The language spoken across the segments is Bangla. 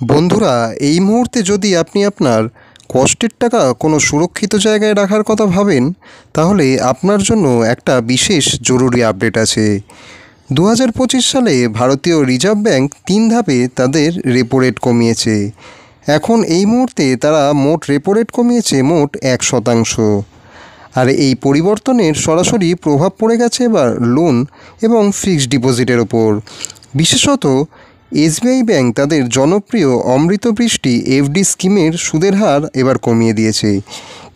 বন্ধুরা, এই মুহূর্তে যদি আপনি আপনার কষ্টের টাকা কোনো সুরক্ষিত জায়গায় রাখার কথা ভাবেন, তাহলে আপনার জন্য একটা বিশেষ জরুরি আপডেট আছে। 2025 সালে ভারতীয় রিজার্ভ ব্যাংক 3 ধাপে তাদের রেপো রেট কমিয়েছে। এখন এই মুহূর্তে তারা মোট রেপো রেট কমিয়েছে মোট 1%। আর এই পরিবর্তনের সরাসরি প্রভাব পড়ে গেছে এবার লোন এবং ফিক্সড ডিপোজিটের ওপর। বিশেষত এসবিআই ব্যাংক তাদের জনপ্রিয় অমৃত বৃষ্টি এফডি স্কিমের সুদের হার এবার কমিয়ে দিয়েছে।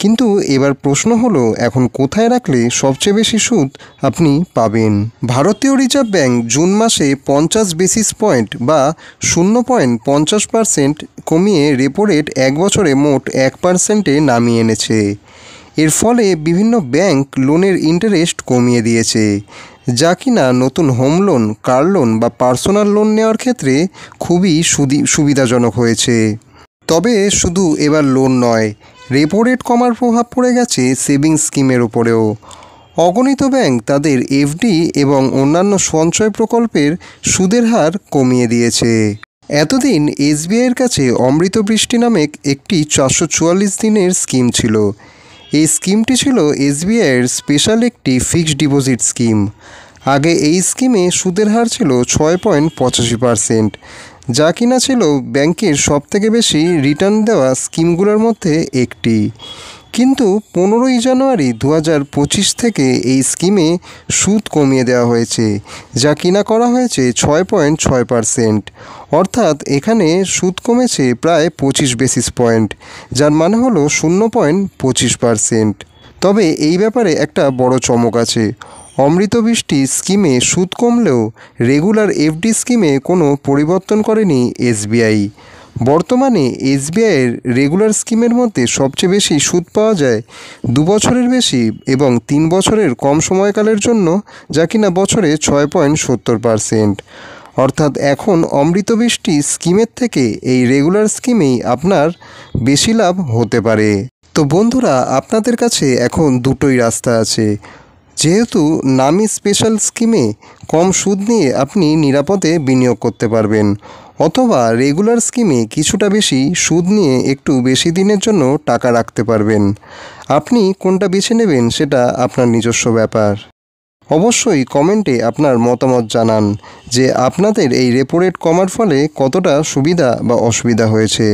কিন্তু এবার প্রশ্ন হলো, এখন কোথায় রাখলে সবচেয়ে বেশি সুদ আপনি পাবেন? ভারতীয় রিজার্ভ ব্যাংক জুন মাসে 50 বেসিস পয়েন্ট বা 0.50% কমিয়ে রেপো রেট 1 বছরে মোট 1%-এ নামিয়ে এনেছে। এর ফলে বিভিন্ন ব্যাংক লোনের ইন্টারেস্ট কমিয়ে দিয়েছে, যা কিনা নতুন হোম লোন, কার লোন বা পার্সোনাল লোন নেওয়ার ক্ষেত্রে খুবই সুবিধাজনক হয়েছে। তবে শুধু এবার লোন নয়, রেপো রেট কমার প্রভাব পড়ে গেছে সেভিংস স্কিমের উপরেও। অগণিত ব্যাংক তাদের এফডি এবং অন্যান্য সঞ্চয় প্রকল্পের সুদের হার কমিয়ে দিয়েছে। এতদিন এসবিআইয়ের কাছে অমৃত বৃষ্টি নামে একটি 444 দিনের স্কিম ছিল। এই স্কিমটি ছিল এসবিআইয়ের স্পেশাল একটি ফিক্সড ডিপোজিট স্কিম। আগে এই স্কিমে সুদের হার ছিল 6.85%, যা কিনা ছিল ব্যাংকের সবথেকে বেশি রিটার্ন দেওয়া স্কিমগুলোর মধ্যে একটি। কিন্তু 15ই জানুয়ারি 2025 থেকে এই স্কিমে সুদ কমিয়ে দেওয়া হয়েছে, যা কিনা করা হয়েছে 6.6%। অর্থাৎ এখানে সুদ কমেছে প্রায় 25 বেসিস পয়েন্ট, যার মানে হলো 0.25%। তবে এই ব্যাপারে একটা বড় চমক আছে। অমৃত বৃষ্টি স্কিমে সুদ কমলেও রেগুলার এফডি স্কিমে কোনো পরিবর্তন করেনি এসবিআই। বর্তমানে এসবিআইয়ের রেগুলার স্কিমের মধ্যে সবচেয়ে বেশি সুদ পাওয়া যায় 2 বছরের বেশি এবং 3 বছরের কম সময়কালের জন্য, যা কিনা বছরে 6.70%। অর্থাৎ এখন অমৃত বৃষ্টি স্কিমের থেকে এই রেগুলার স্কিমেই আপনার বেশি লাভ হতে পারে। তো বন্ধুরা, আপনাদের কাছে এখন দুটোই রাস্তা আছে। যেহেতু নামি স্পেশাল স্কিমে কম সুদ নিয়ে আপনি নিরাপদে বিনিয়োগ করতে পারবেন, অথবা রেগুলার স্কিমে কিছুটা বেশি সুদ নিয়ে একটু বেশি দিনের জন্য টাকা রাখতে পারবেন। আপনি কোনটা বেছে নেবেন সেটা আপনার নিজস্ব ব্যাপার। অবশ্যই কমেন্টে আপনার মতামত জানান যে আপনাদের এই রেপো রেট কমার ফলে কতটা সুবিধা বা অসুবিধা হয়েছে।